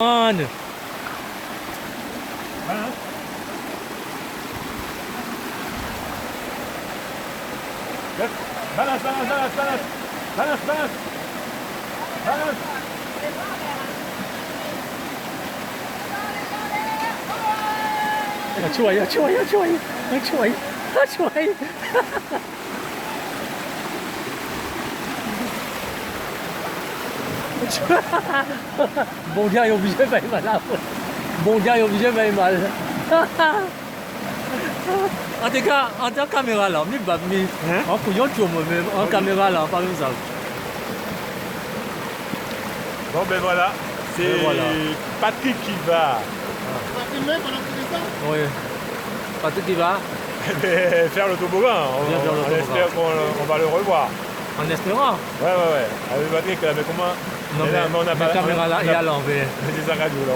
Voilà. Balance.ช่วย Bon dia, eu obligé de mal là. Bon dia, eu obligé de mal. En tout cas, en tant que caméra là, en couillon tu même en caméra là, pas comme ça. Bon ben voilà, c'est voilà. Patrick qui va Oui. Patrick qui va faire le toboggan. On espère qu'on va le revoir. en espérant. Ouais. Avec Patrick, là, mais comment? Non, mais on n'a pas la caméra là, il a l'envers. C'est ça radio là.